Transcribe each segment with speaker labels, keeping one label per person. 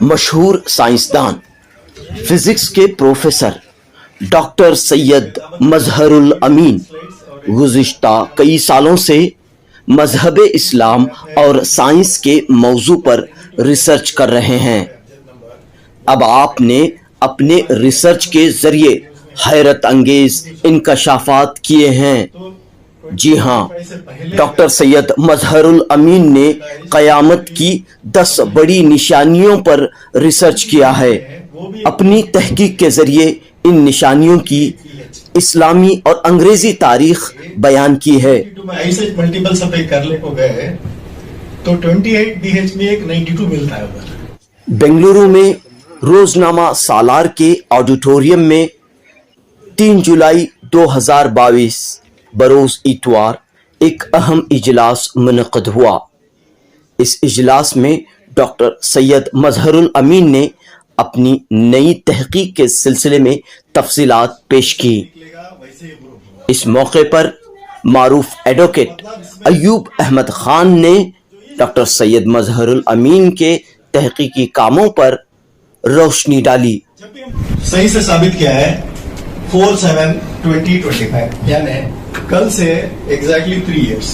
Speaker 1: मशहूर साइंसदान फिजिक्स के professor doctor Syed Mazharul अमीन गुज़िश्ता कई सालों से मजहब इस्लाम और साइंस के मौजू पर रिसर्च कर रहे हैं। अब आपने अपने रिसर्च के जरिए हैरत अंगेज इंकशाफात किए हैं। जी हाँ, डॉक्टर सैयद मजहरुल अमीन ने क़यामत की 10 बड़ी निशानियों पर रिसर्च किया है। अपनी तहकीक के जरिए इन निशानियों की इस्लामी और अंग्रेजी तारीख बयान की है।
Speaker 2: ऐसे मल्टीपल सफे करले को गए तो 28 BH में एक 92 मिलता है उधर।
Speaker 1: बेंगलुरु में रोजनामा सालार के ऑडिटोरियम में 3 जुलाई 2022 बरोज इतवार एक अहम इजलास मुनक़द हुआ। इस इजलास में डॉक्टर सैयद मजहरुल अमीन ने अपनी नई तहकीक के सिलसिले में तफसीलात पेश की। इस मौके पर मारूफ एडवोकेट अयूब अहमद खान ने डॉक्टर सैयद मजहरुल अमीन के तहकीकी कामों पर रोशनी डाली।
Speaker 2: सही से साबित किया है 4/7/2025 यानी कल से एग्जैक्टली 3 years।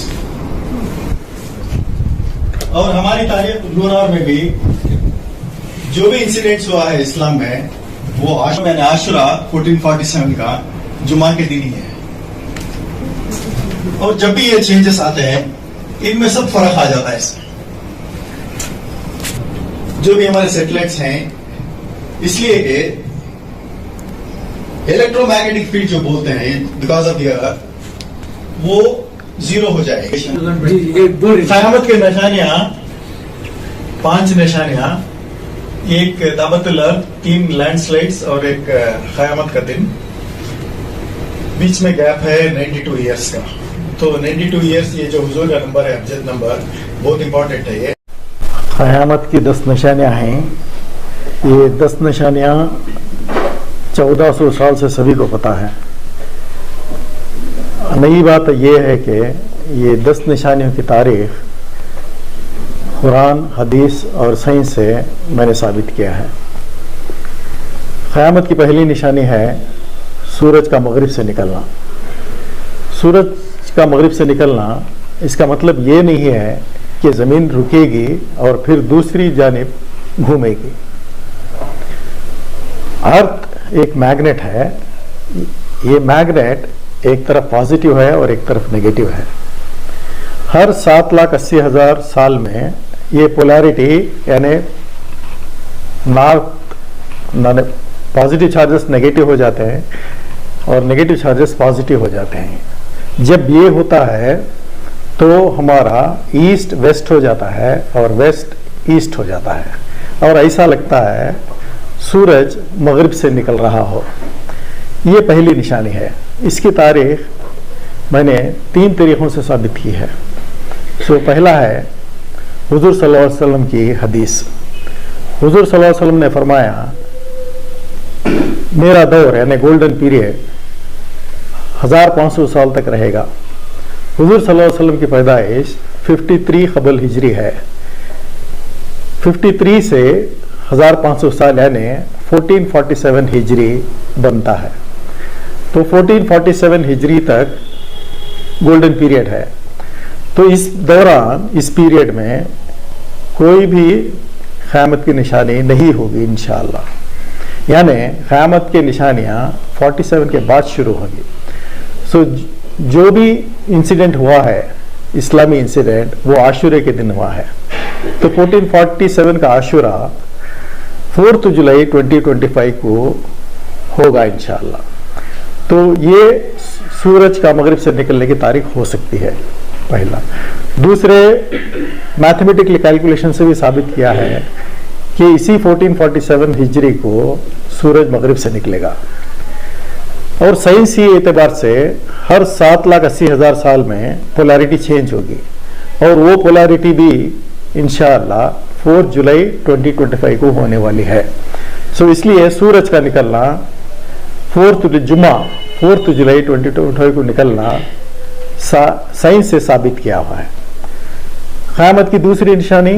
Speaker 2: और हमारी तारीख लूनार में भी जो भी इंसिडेंट्स हुआ है इस्लाम में वो आशुरा 1447 का जुमा के दिन ही है। और जब भी ये चेंजेस आते हैं इनमें सब फर्क आ जाता है इसमें। जो भी हमारे सैटेलाइट्स हैं इसलिए कि इलेक्ट्रोमैग्नेटिक फील्ड जो बोलते हैं बिकॉज ऑफ द अर्थ वो जीरो हो जाएगी। क़यामत के निशानियां 5 निशानियां, एक दावतुल अर्थ, 3 लैंडस्लाइड्स और एक क़यामत का दिन। बीच में गैप है 92 ईयर्स का। तो 92 ईयर्स ये जो हुजूर का नंबर है, अब्जद नंबर, बहुत इंपॉर्टेंट है। ये
Speaker 3: क़यामत की 10 निशानियां हैं। ये 10 निशानियां 1400 साल से सभी को पता है। नई बात यह है कि ये 10 निशानियों की तारीख कुरान, हदीस और साइंस से मैंने साबित किया है। क़यामत की पहली निशानी है सूरज का मगरिब से निकलना। सूरज का मगरिब से निकलना इसका मतलब ये नहीं है कि ज़मीन रुकेगी और फिर दूसरी जानिब घूमेगी। अर्थ एक मैग्नेट है। ये मैग्नेट एक तरफ पॉजिटिव है और एक तरफ नेगेटिव है। हर 7,80,000 साल में ये पोलैरिटी यानी पॉजिटिव चार्जेस नेगेटिव हो जाते हैं और नेगेटिव चार्जेस पॉजिटिव हो जाते हैं। जब ये होता है तो हमारा ईस्ट वेस्ट हो जाता है और वेस्ट ईस्ट हो जाता है और ऐसा लगता है सूरज मगरिब से निकल रहा हो। ये पहली निशानी है। इसकी तारीख मैंने 3 तरीक़ों से साबित की है। सो पहला है हुजूर सल्लल्लाहु अलैहि वसल्लम की हदीस। हुजूर सल्लल्लाहु अलैहि वसल्लम ने फरमाया, मेरा दौर यानी गोल्डन पीरियड 1500 साल तक रहेगा। हुजूर सल्लल्लाहु अलैहि वसल्लम की पैदाइश 53 क़बल हिजरी है। 53 से 1500 साल यानी 1447 हिजरी बनता है। तो 1447 हिजरी तक गोल्डन पीरियड है। तो इस दौरान, इस पीरियड में कोई भी क़यामत की निशानी नहीं होगी इंशाअल्लाह। यानी क़यामत की निशानियाँ 47 के बाद शुरू होंगी। सो जो भी इंसिडेंट हुआ है, इस्लामी इंसिडेंट, वो आशुरे के दिन हुआ है। तो 1447 का आशुरा 4 जुलाई 2025 को होगा इंशाअल्लाह। तो ये सूरज का मगरिब से निकलने की तारीख हो सकती है, पहला। दूसरे, मैथमेटिकली कैलकुलेशन से भी साबित किया है कि इसी 1447 हिजरी को सूरज मगरिब से निकलेगा। और साइंसी एतबार से हर 7,80,000 साल में पोलैरिटी चेंज होगी और वो पोलैरिटी भी इंशाअल्लाह 4 जुलाई 2025 को होने वाली है। सो इसलिए सूरज का निकलना 4 जुलाई 2025 को निकलना साइंस से साबित किया हुआ है। क़यामत की दूसरी निशानी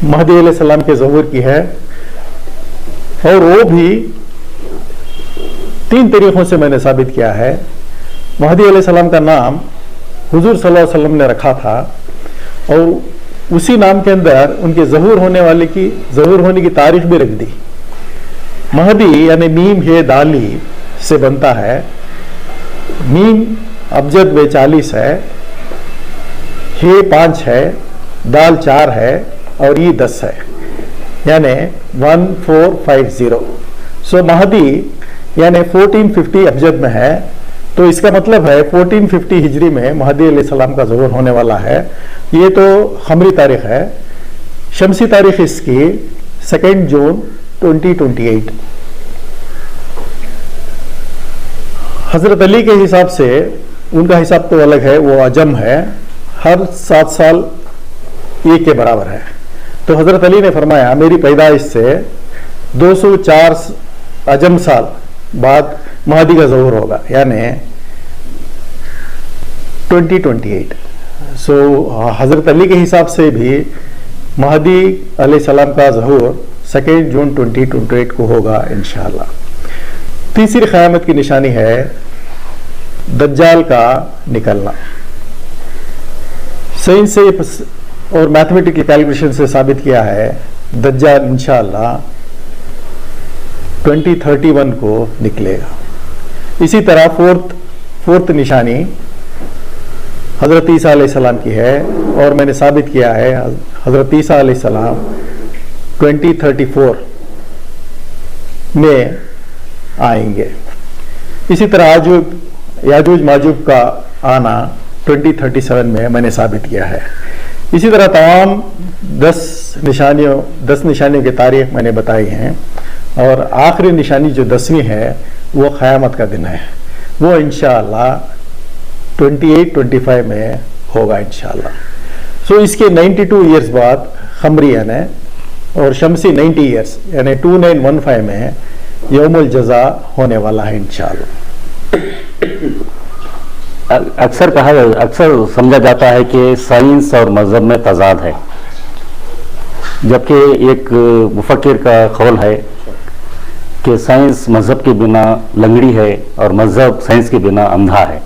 Speaker 3: महदी अलैहिस्सलाम के ज़हूर की है, और वो भी 3 तरीकों से मैंने साबित किया है। महदी अलैहिस्सलाम का नाम हुजूर सल्लल्लाहु अलैहि वसल्लम ने रखा था, और उसी नाम के अंदर उनके ज़हूर होने की तारीख भी रख दी। महदी यानी मीम है दाली से बनता है। मीम अबजद में 40 है, हे 5 है, दाल 4 है और ये 10 है, यानी 1450। सो महदी यानी 1450 अबजद में है, तो इसका मतलब है 1450 हिजरी में महदी अलैहिस्सलाम का ज़हूर होने वाला है। ये तो खमरी तारीख है। शमसी तारीख इसकी 2 जून 2028। हजरत अली के हिसाब से, उनका हिसाब तो अलग है, वो अजम है, हर 7 साल एक के बराबर है। तो हजरत अली ने फरमाया मेरी पैदाइश से 204 अजम साल बाद महदी का ज़हूर होगा, यानी 2028। सो हजरत अली के हिसाब से भी महदी अलैहिस्सलाम का ज़हूर 2 जून 2028 को होगा इंशाअल्लाह। तीसरी क़यामत की निशानी है दज्जाल का निकलना। साइंस से और मैथमेटिकल कैलकुलेशन से साबित किया है दज्जाल इंशाअल्लाह 2031 को निकलेगा। इसी तरह फोर्थ निशानी हज़रत ईसा अलैहिस्सलाम की है, और मैंने साबित किया है हज़रत ईसा अलैहिस्सलाम 2034 में आएंगे। इसी तरह याजूज माजूज का आना 2037 में मैंने साबित किया है। इसी तरह तमाम 10 निशानियों की तारीख मैंने बताई हैं, और आखिरी निशानी जो 10वीं है वो क़यामत का दिन है, वो इंशाअल्लाह 28-25 में होगा इंशाअल्लाह। सो इसके 92 ईयर्स बाद खमरी यानी और शमसी 90 ईयर्स यानी 2915 में यौमुल जज़ा होने वाला है इंशाअल्लाह।
Speaker 4: अक्सर समझा जाता है कि साइंस और मजहब में तजाद है, जबकि एक मुफक्किर का कौल है कि साइंस मजहब के बिना लंगड़ी है और मजहब साइंस के बिना अंधा है।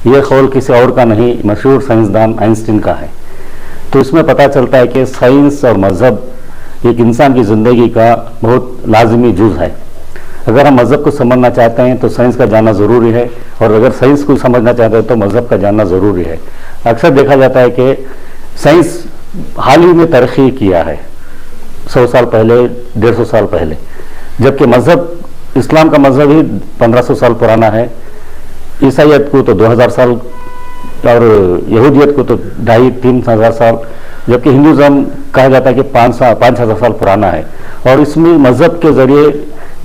Speaker 4: यह कौल किसी और का नहीं, मशहूर साइंसदान आइंस्टीन का है। तो इसमें पता चलता है कि साइंस और मजहब एक इंसान की ज़िंदगी का बहुत लाजमी जुज़ है। अगर हम मजहब को समझना चाहते हैं तो साइंस का जानना ज़रूरी है, और अगर साइंस को समझना चाहते हैं तो मजहब का जानना ज़रूरी है। अक्सर देखा जाता है कि साइंस हाल ही में तरक्की किया है, 100 साल पहले, 150 साल पहले, जबकि मजहब इस्लाम का मजहब ही 1500 साल पुराना है। ईसाईयत को तो 2000 साल और यहूदियत को तो 2500-3 हज़ार साल, जबकि हिंदुज़म कहा जाता है कि 5,000 साल पुराना है। और इसमें मजहब के ज़रिए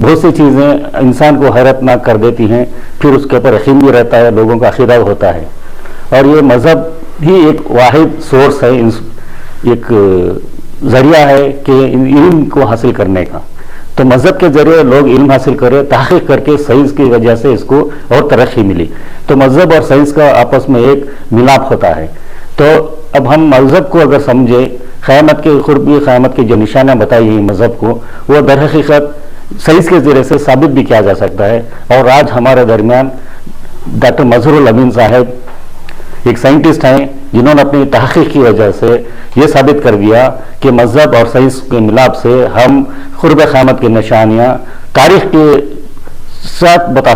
Speaker 4: बहुत सी चीज़ें इंसान को हैरतनाक कर देती हैं, फिर उसके ऊपर यकीन भी रहता है, लोगों का अक़ीदा होता है। और ये मजहब ही एक वाहिद सोर्स है, एक ज़रिया है कि इल्म को हासिल करने का। तो मजहब के जरिए लोग इल्म हासिल करें, तहक़ीक़ करके साइंस की वजह से इसको और तरक्की मिली। तो मजहब और साइंस का आपस में एक मिलाप होता है। तो अब हम मजहब को अगर समझे, क़यामत के क़ुर्ब, क़यामत की जो निशानियाँ बताई हैं मजहब को, वो दर हकीकत साइंस के ज़रिए से साबित भी किया जा सकता है। और आज हमारे दरमियान डॉक्टर मजहरुल अमीन साहब एक साइंटिस्ट हैं जिन्होंने अपनी तहक़ीक़ की वजह से ये साबित कर दिया कि मजहब और साइंस के मिलाप से हम क़ुर्ब क़यामत की निशानियाँ तारीख़ के साथ बता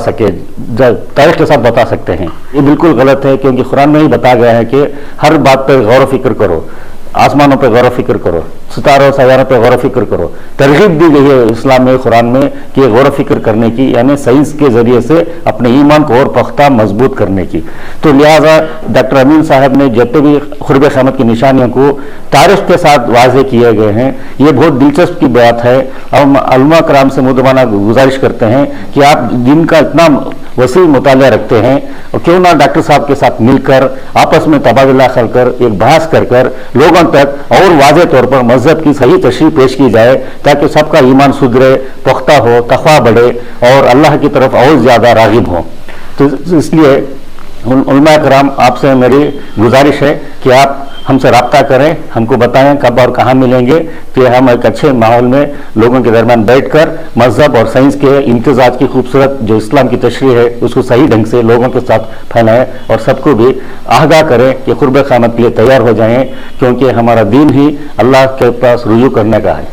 Speaker 4: सकते हैं। ये बिल्कुल गलत है, क्योंकि कुरान में ही बताया गया है कि हर बात पर गौर फिक्र करो, आसमानों पर गौर फिक्र करो, सितारों सयारों पर गौर फिक्र करो। तरगीब दी गई है इस्लाम में, कुरान में, कि गौर फिक्र करने की, यानी साइंस के जरिए से अपने ईमान को और पुख्ता मजबूत करने की। तो लिहाजा डॉक्टर अमीन साहब ने जितने भी क़ुर्ब क़यामत की निशानियों को तारीख़ के साथ वाज़े किए गए हैं, ये बहुत दिलचस्प की बात है। हम उलमा कराम से मुदमाना गुजारिश करते हैं कि आप दिन का इतना वसी मुताला रखते हैं, और क्यों ना डॉक्टर साहब के साथ मिलकर आपस में तबादला कर एक बहस कर लोगों तक और वाज़े तौर पर मजहब की सही तशरीह पेश की जाए, ताकि सबका ईमान सुधरे, पुख्ता हो, तक़वा बढ़े और अल्लाह की तरफ और ज़्यादा राग़िब हो। तो इसलिए उलमा कराम, आपसे मेरी गुजारिश है कि आप हमसे रब्ता करें, हमको बताएं कब और कहाँ मिलेंगे, कि हम एक अच्छे माहौल में लोगों के दरमियान बैठकर मजहब और साइंस के इम्तिजाज की खूबसूरत जो इस्लाम की तशरीह है उसको सही ढंग से लोगों के साथ फैलाएं और सबको भी आगाह करें कि कुर्ब क़यामत के लिए तैयार हो जाएं, क्योंकि हमारा दीन ही अल्लाह के पास रुजू करने का है।